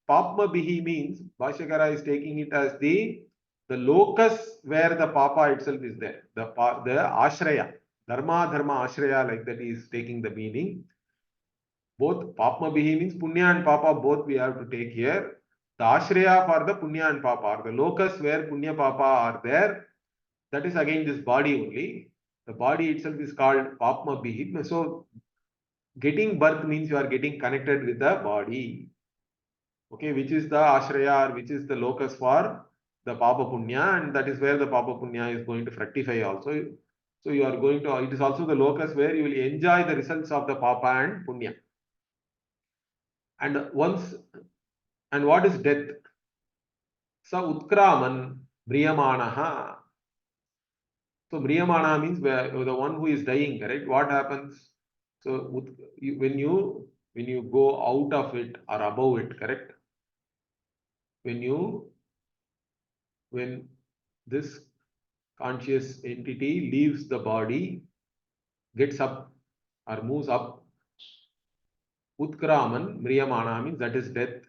papma bihi means Bhashyakara is taking it as the locus where the papa itself is there, the ashraya, dharma ashraya, like that is taking the meaning. Both Papma Bihi means Punya and Papa, both we have to take here. The Ashraya for the Punya and Papa, the locus where Punya Papa are there, that is again this body only. The body itself is called Papma Bihi. So getting birth means you are getting connected with the body. Okay, which is the Ashraya, or which is the locus for the Papa Punya, and that is where the Papa Punya is going to fructify also. So you are going to, it is also the locus where you will enjoy the results of the Papa and Punya. And what is death? Sa utkraman mriyamanaha. So mriyamana means the one who is dying, correct? What happens? So when you go out of it or above it, correct? When this conscious entity leaves the body, gets up or moves up, utkraman mriyamana means that is death.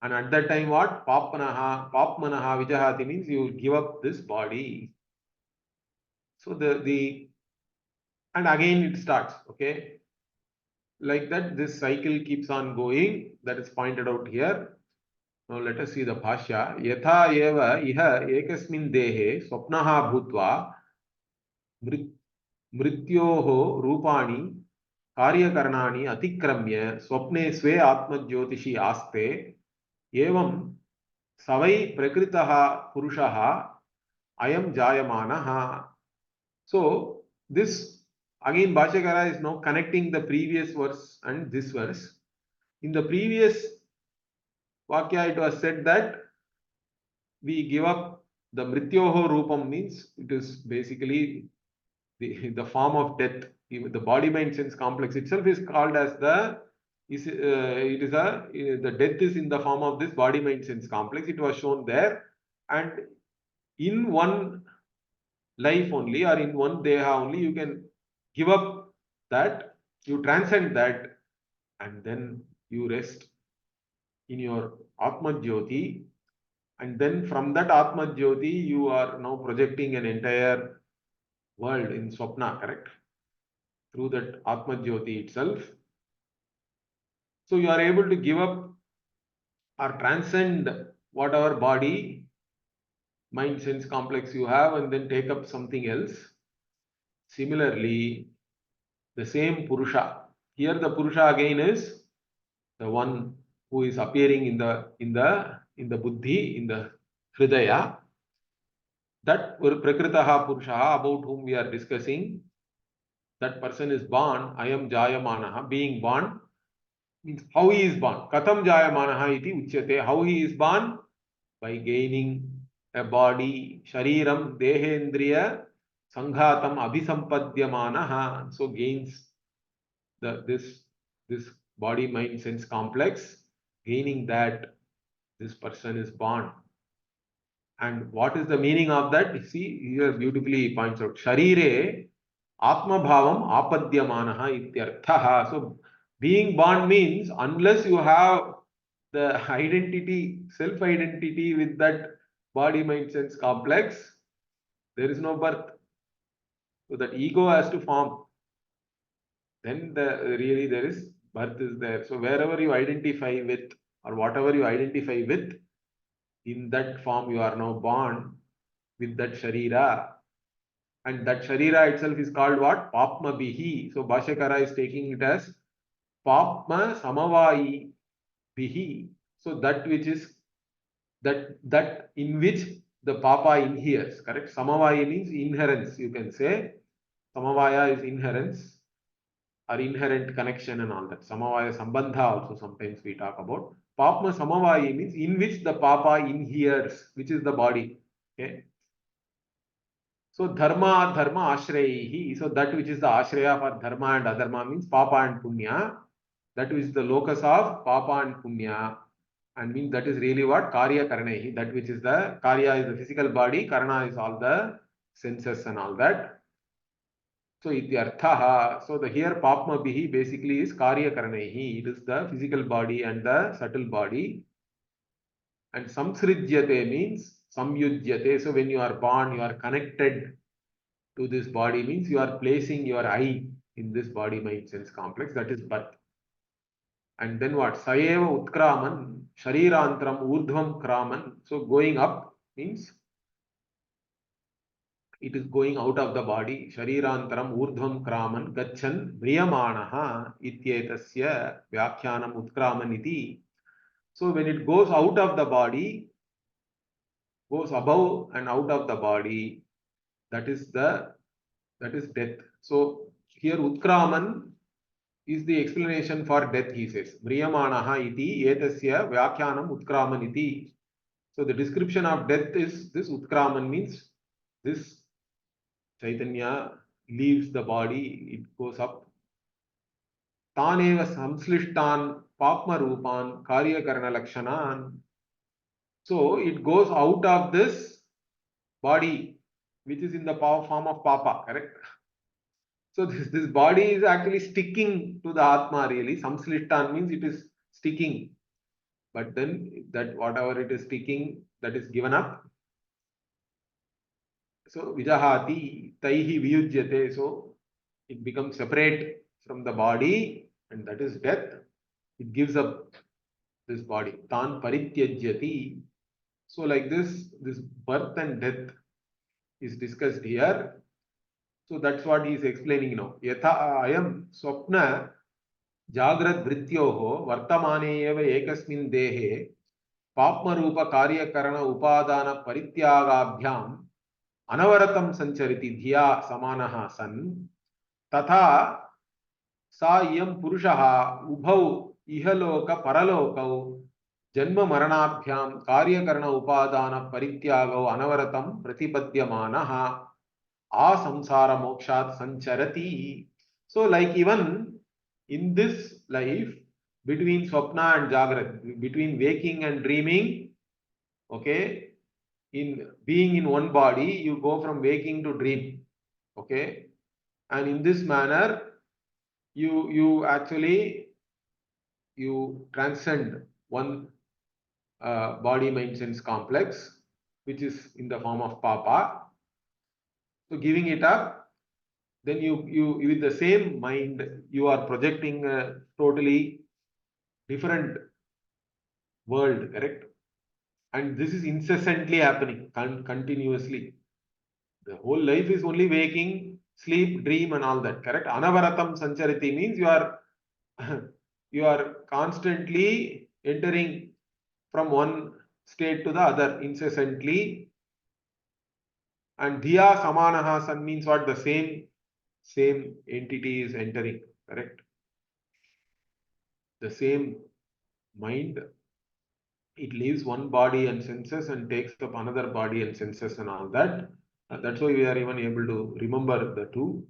And at that time, what? Papmanaha vijahati means you give up this body. So and again it starts, okay? Like that, this cycle keeps on going. That is pointed out here. Now let us see the Bhashya. Yatha eva iha ekasmin dehe swapnaha bhutva mrityoho rupani karyakarnani atikramya swapne swe atmajyotishi aste evam savai prakritaha purushaha ayam jayamanaha. So this again Bhashyakara is now connecting the previous verse and this verse. In the previous Vakya it was said that we give up the Mrityoho Rupam, means it is basically the form of death. Even the body mind sense complex itself is called as the death is in the form of this body mind sense complex. It was shown there, and in one life only or in one deha only you can give up that, you transcend that, and then you rest in your Atma Jyoti, and then from that Atma Jyoti you are now projecting an entire world in Swapna, correct? Through that Atma Jyoti itself. So you are able to give up or transcend whatever body mind sense complex you have and then take up something else. Similarly, the same Purusha. Here the Purusha again is the one who is appearing in the buddhi, in the hridaya. That Prakritaha Purusha about whom we are discussing, that person is born. I am Jayamanaha, being born means how he is born. Katham Jayamanaha iti uchyate. How he is born? By gaining a body, Shariram, Dehendriya, Sanghatam, Abhisampadhyamanaha. So gains this body, mind, sense complex. Gaining that, this person is born. And what is the meaning of that? See, here beautifully points out. Sharire Atma Bhavam Apadyamanaha ityarthaha. So being born means unless you have the identity, self-identity with that body, mind, sense complex, there is no birth. So that ego has to form. Then really there is birth is there. So wherever you identify with or whatever you identify with, in that form you are now born with that Sharira. And that Sharira itself is called what? Papma Bihi. So Bhashyakara is taking it as Papma Samavai Bihi. So that which is that in which the Papa inheres, correct? Samavai means inherence, you can say. Samavaya is inherence or inherent connection and all that. Samavaya Sambandha also sometimes we talk about. Papma Samavai means in which the Papa inheres, which is the body. Okay. So dharma ashrayihi. So that which is the ashraya for dharma and adharma means papa and punya. That is the locus of papa and punya. And means that is really what? Karya karnehi. That which is the karya is the physical body, karana is all the senses and all that. So ityarthaha. So the here papma bihi basically is karya karnehi. It is the physical body and the subtle body. And samsridyate means samyudyate. So when you are born, you are connected to this body means you are placing your I in this body mind sense complex, that is birth. And then what? Sayeva utkraman, sharirantram urdhvam kraman. So going up means it is going out of the body. Sharirantram urdhvam kraman gachan mriyamanaha ityetasya vyakhyanam utkraman iti. So when it goes out of the body, goes above and out of the body, that is death. So here Utkraman is the explanation for death, he says. Mriyamanaha iti etasya vyakhyanam Utkraman iti. So the description of death is this Utkraman means this Chaitanya leaves the body, it goes up. Taneva samslishtan papma rupan karya karana lakshanan. So it goes out of this body, which is in the form of papa, correct? So this body is actually sticking to the Atma really. Samslishtan means it is sticking. But then that whatever it is sticking, that is given up. So Vijahati, Taihi Viyujyate. So it becomes separate from the body and that is death. It gives up this body. Tan Parityajyati. So like this birth and death is discussed here. So that's what he is explaining now. Yatha ayam swapna जाग्रत वृत्त्योः वर्तमाने एव एकस्मिन् देहे पाप्मरूप कार्यकरण उपादान परित्यागाभ्याम् अनवरतं संचरति धिया समानः सन् तथा सा इयं पुरुषः उभौ इहलोक परलोकौ जन्म मरणाभ्यां कार्यकरण उपादान परित्यागौ अनवरतं प्रतिपद्यमानः असंसार मोक्षात् संचरति. So like even in this life, between Swapna and Jagrat, between waking and dreaming, okay, in being in one body, you go from waking to dream, okay, and in this manner, you actually transcend one body mind sense complex, which is in the form of Papa. So giving it up, then you with the same mind, you are projecting a totally different world, correct? And this is incessantly happening, continuously. The whole life is only waking, sleep, dream, and all that. Correct? Anavaratam sanchariti means you are you are constantly entering from one state to the other incessantly. And dhiya samanaha san means what? The same entity is entering. Correct? The same mind, it leaves one body and senses and takes up another body and senses and all that. That's why we are even able to remember the two.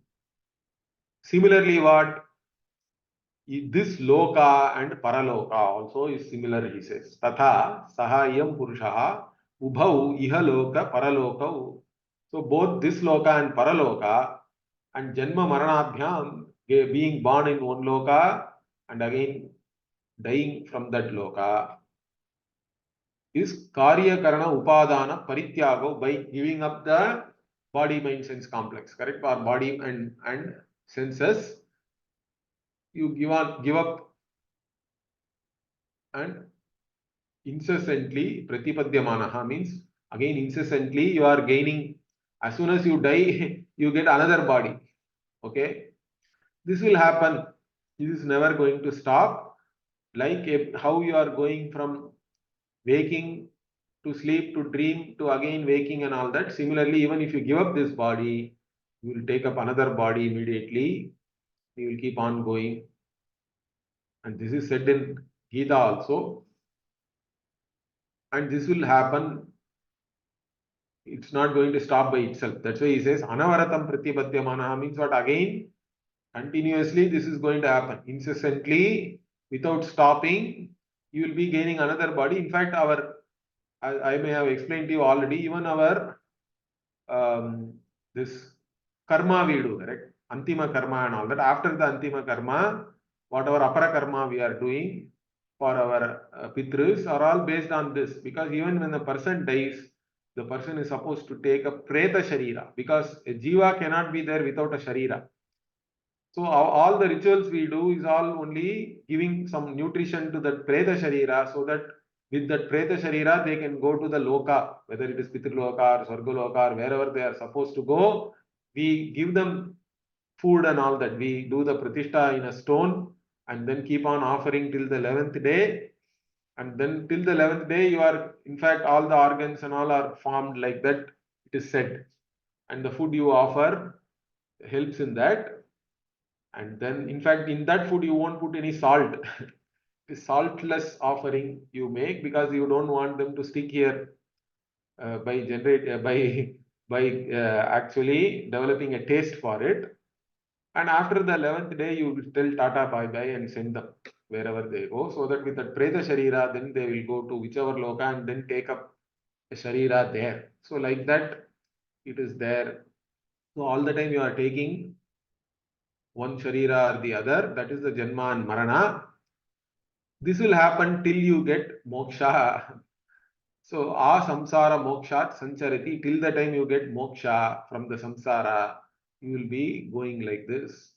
Similarly, what? This loka and paraloka also is similar, he says. Tatha sahayam purushaha ubhau ihaloka paraloka. So both this loka and paraloka and janma maranabhyam, being born in one loka and again dying from that loka, is karya karana upadana parityago, by giving up the body mind sense complex. Correct? For body and senses, you give up, and incessantly pratipadyamanaha means again incessantly you are gaining. As soon as you die, you get another body. Okay, this will happen. This is never going to stop. Like how you are going from waking to sleep to dream to again waking and all that. Similarly, even if you give up this body, you will take up another body immediately. You will keep on going. And this is said in Gita also. And this will happen. It's not going to stop by itself. That's why he says anavaratam pratipadyamanaha means what? Again, continuously this is going to happen. Incessantly, without stopping, you will be gaining another body. In fact, I may have explained to you already, even our this karma we do, correct? Antima karma and all that. After the Antima karma, whatever apara karma we are doing for our pitrus are all based on this. Because even when the person dies, the person is supposed to take a preta sharira, because a jiva cannot be there without a sharira. So all the rituals we do is all only giving some nutrition to that preta sharira, so that with that preta sharira they can go to the loka, whether it is pitraloka or sargaloka or wherever they are supposed to go. We give them food and all that. We do the pratishtha in a stone and then keep on offering till the 11th day. And then till the 11th day, you are, in fact, all the organs and all are formed like that, it is said. And the food you offer helps in that. And then, in fact, in that food, you won't put any salt. The saltless offering you make, because you don't want them to stick here by actually developing a taste for it. And after the 11th day, you will tell Tata bye bye and send them wherever they go, so that with that Preta Sharira, then they will go to whichever loka and then take up a Sharira there. So, like that, it is there. So, all the time you are taking one Sharira or the other, that is the Janma and Marana. This will happen till you get moksha. So, samsara mokshat sancharati, till the time you get moksha from the samsara, you will be going like this.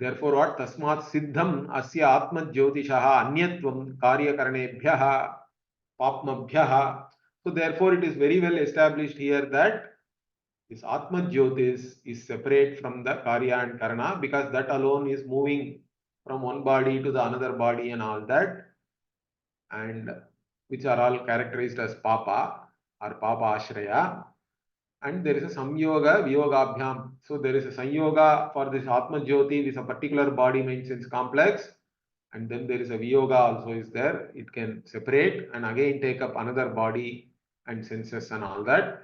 Therefore, what? Tasmat siddham asya atma jyotishaha anyatvam karyakarnebhyaha papmabhyaha. So, therefore, it is very well established here that this atma jyotis is separate from the karya and karana, because that alone is moving from one body to the another body and all that, and which are all characterized as papa or papa ashraya. And there is a samyoga viyogabhyam. So there is a sanyoga for this atma jyoti, this a particular body mind sense complex, and then there is a viyoga also is there. It can separate and again take up another body and senses and all that.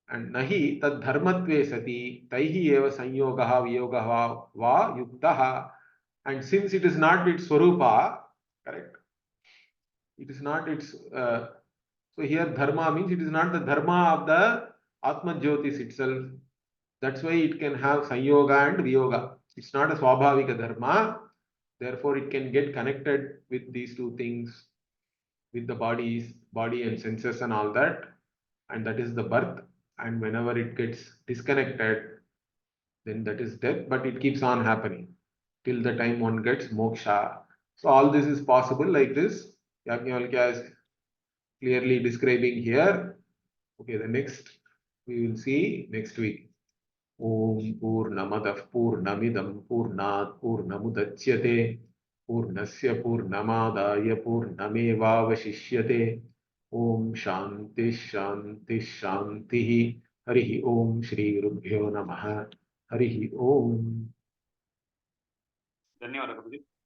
And nahi tad dharmatve sati taihi eva sanyogaha viyogaha va yuktaha. And since it is not its swarupa, correct? It is not its so here dharma means it is not the dharma of the Atma Jyotis itself. That's why it can have Sanyoga and Viyoga. It's not a Swabhavika dharma. Therefore, it can get connected with these two things, with the body and senses and all that. And that is the birth. And whenever it gets disconnected, then that is death. But it keeps on happening till the time one gets moksha. So all this is possible like this. Yajnavalkya is clearly describing here. Okay, the next we will see next week. Om Purnamadah Purnamidam Purnat Purnamudachyate Purnasya Purnamadaya Purnamevavashishyate. Om Shanti Shanti Shanti. Harihi Om Shri Rubhyo Namaha. Harihi Om. धन्यवाद प्रभुजी.